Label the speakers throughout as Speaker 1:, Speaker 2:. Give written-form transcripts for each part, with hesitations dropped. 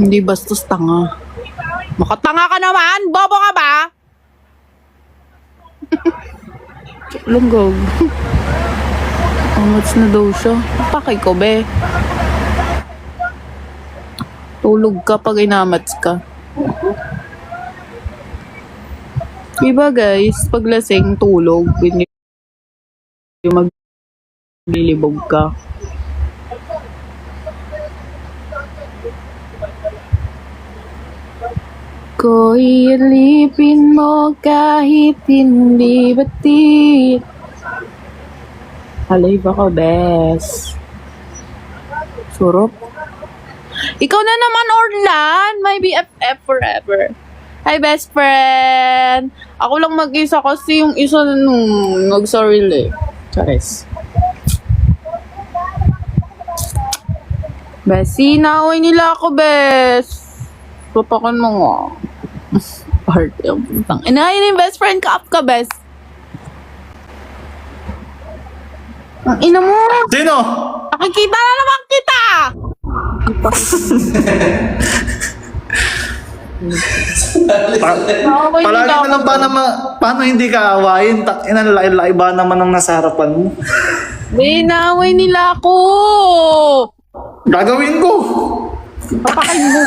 Speaker 1: Hindi bastos tanga. Makatanga ka naman! Bobo ka ba? Lunggog. Amats na daw siya. Pakay ko, be. Tulog ka pag inamats ka. Diba guys, pag lasing, tulog. Hindi maglilibog ka. Ko'y alipin mo kahit hindi batit. Halay ba ko, bes? Surop? Ikaw na naman, Orlan! My BFF forever. Hi, best friend! Ako lang mag-isa kasi yung isa nung nag-sorry eh. Charis. Besi, naaway nila ako, bes. Papakan mo nga. Party ang putang. Inahin yung best friend ka, up ka, bes. Ang ina mo!
Speaker 2: Sino?
Speaker 1: Nakikita na naman kita!
Speaker 2: Palagi na lang paano hindi ka awayin? Takinan, laki-laki ba naman ang nasa harapan mo?
Speaker 1: Binaway nila ako!
Speaker 2: Gagawin ko!
Speaker 1: Papakain mo.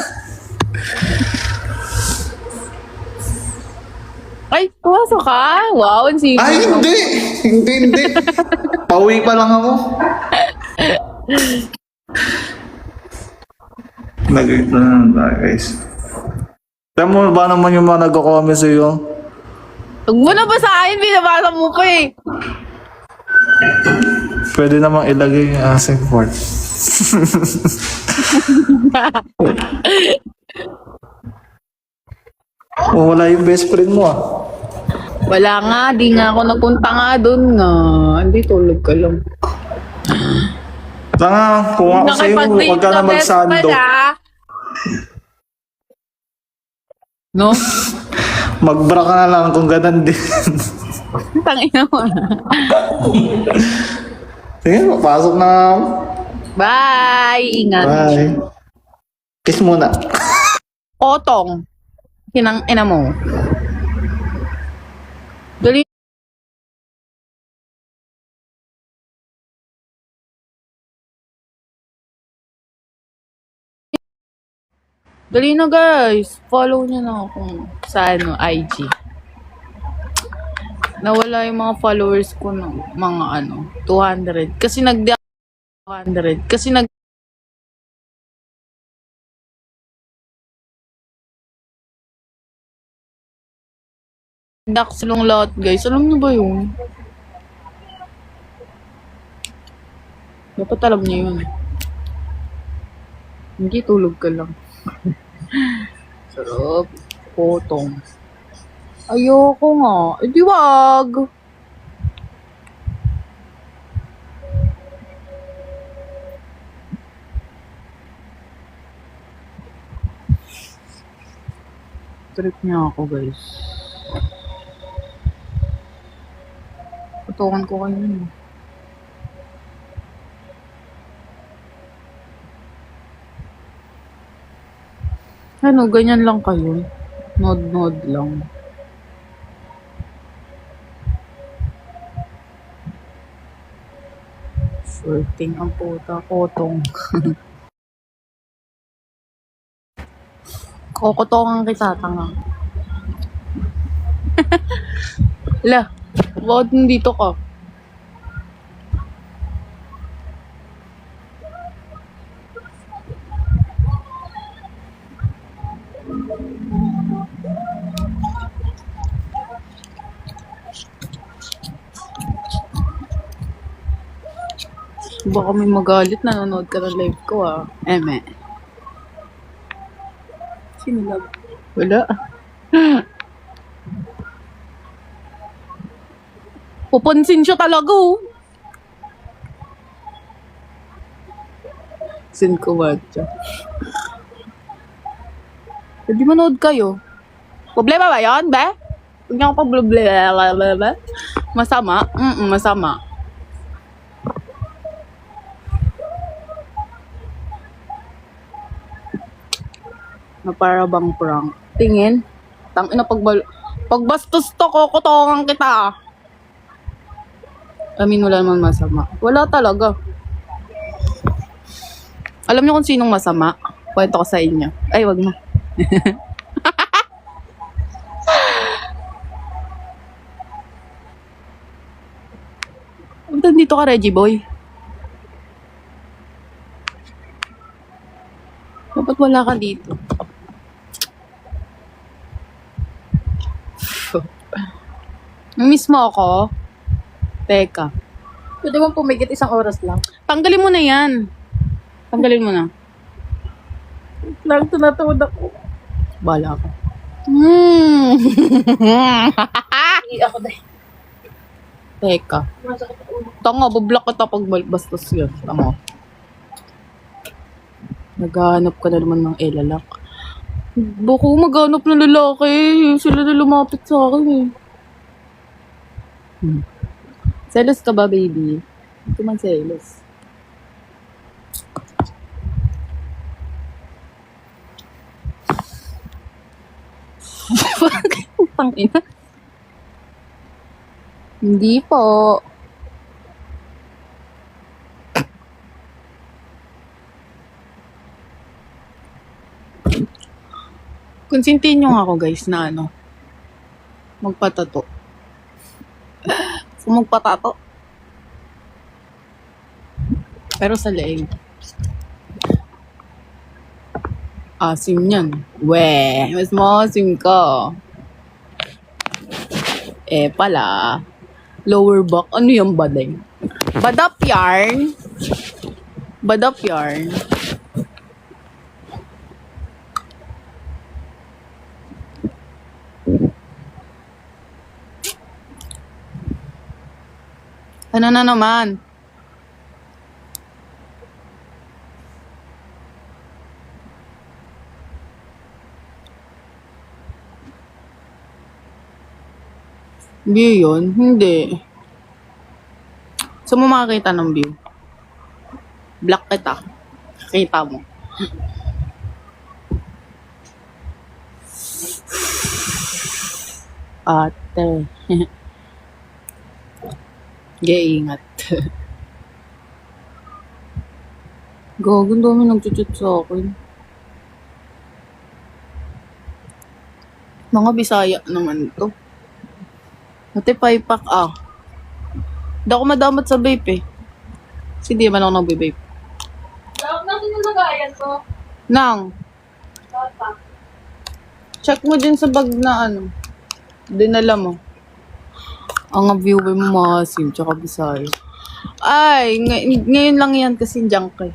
Speaker 1: Ay, pumasok ka? Wow, ang sige.
Speaker 2: Ay, hindi! Hindi. Pauwi pa lang ako. Nag-ito na tayo, guys. Alam mo ba naman yung mga nagko-comment sa'yo?
Speaker 1: Huwag mo na basahin, binabasa mo pa eh.
Speaker 2: Pwede namang ilagay yung asing port. Oh, wala yung best friend mo ah.
Speaker 1: Wala nga, di nga ako napunta nga doon nga. Hindi, tulog ka lang.
Speaker 2: Tanga, kung ako sa'yo, huwag ka na magsando.
Speaker 1: No?
Speaker 2: Magbra ka na lang kung ganun din.
Speaker 1: Tangina mo.
Speaker 2: Sige, papasok na ako.
Speaker 1: Bye! Ingat.
Speaker 2: Bye. Kiss muna.
Speaker 1: Otong. Kinang ina mo. Dali. Dali na guys. Follow nyo na ako sa IG. Nawala yung mga followers ko ng mga 200. Kasi 200. Kasi Dax silang lahat guys. Alam niyo ba yun? Dapat alam niyo yun. Hindi, tulog ka lang. Sarap. Potong. Ayoko nga. Eh di wag. Trip niya ako guys. Putukan ko kayo yun. Ano, ganyan lang kayo. Nod-nod lang. Shorting ang puta. Kotong. Kokotongan kita, tanga. La, bakit nandito ka? Baka may magalit, nanonood ka ng live ko ah. Eme. Sino love? Wala. Pupansin siya talaga oh. Sin ko matcha. Pwede manood kayo. Problema ba yun, be? Huwag niyo ako problema. Masama? Masama. Na para bang prank. Tingin. Tangina pagbastos to, kukutongan kita. Wala naman masama. Wala talaga. Alam niyo kung sinong masama? Kwento ko sa inyo. Ay, wag na. Ba't nandito ka, Reggie Boy? Dapat wala ka dito. Miss mo ako? Teka.
Speaker 3: Pwede mo pumigit 1 oras lang.
Speaker 1: Tanggalin mo na yan. Tanggalin mo na.
Speaker 3: Lang tunatawad ako.
Speaker 1: Bala ka.
Speaker 3: Hindi ako dahil.
Speaker 1: Teka.
Speaker 3: Masakit ako.
Speaker 1: Tanga, bablock kita pag bastos yun. Tanga. Naghahanap ka na naman ng elalak. Bako maghanap ng lalaki. Sila na lumapit sa akin eh. Selos ka ba, baby? Hindi man selos. Pangina. Hindi po. Konsintihin nyo nga ako guys na ano, magpatato. So magpatato. Pero sa leeg. Asim yan. Weh, mas maasim ka. Eh pala, lower back. Ano yung baday? Badap yarn. Badap yarn. Ano na naman? View yun? Hindi. So mo makakita ng view. Black kita. Kita mo. Ate. Ingat. Gago, ang dami nagchat sa akin. Mga Bisaya naman to. Ate, paipak ah. Hindi ako madamat sa vape eh. Kasi di man ako nagbe-vape.
Speaker 3: Tawag natin yung lagayan ko.
Speaker 1: Nang,
Speaker 3: Tata.
Speaker 1: check mo din sa bag na ano. Dinala mo. Ang viewer mo maasim, tsaka Bisaya. Ay, ngayon lang yan kasi junk eh.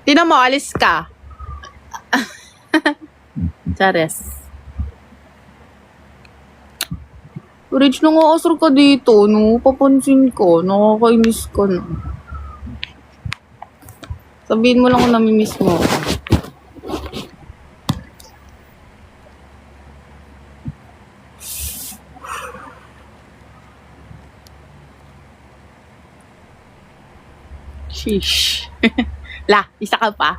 Speaker 1: Tingnan mo, alis ka. Chares. Rich, nang-aasar ka dito, no? Papansin ko, nakakainis ka na. Sabihin mo lang kung namimiss mo ako. Sheesh. La, isa ka pa.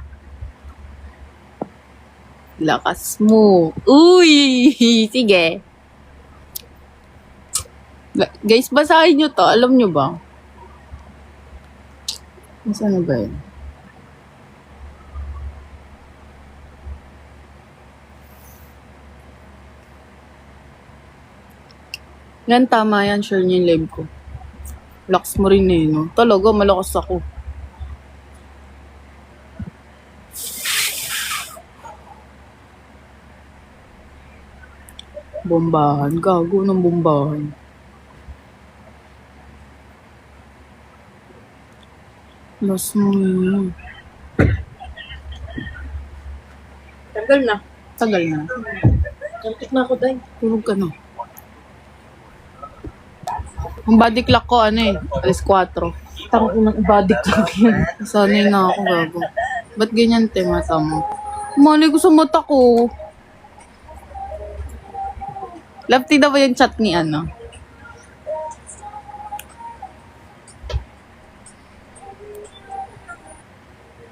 Speaker 1: Lakas mo. Uy! Sige. Guys, basahin nyo to. Alam nyo ba? Nasaan na ba yun? Yan, tama yan. Share niya yung live ko. Lakas mo rin eh, no? Talaga, malakas ako. Bombahan. Gago ng bombahan. Las mo yun.
Speaker 3: Tagal na.
Speaker 1: Tagal na.
Speaker 3: Kantik na ako dahil.
Speaker 1: Tulog ka na. Ang body clock ko, ano eh, alas 4.
Speaker 3: Tang unang body clock yun.
Speaker 1: Sanay na ako, gago. Ba't ganyan, te, mata mo? Mali ko sa mata ko. Lafty na ba yung chat ni ano?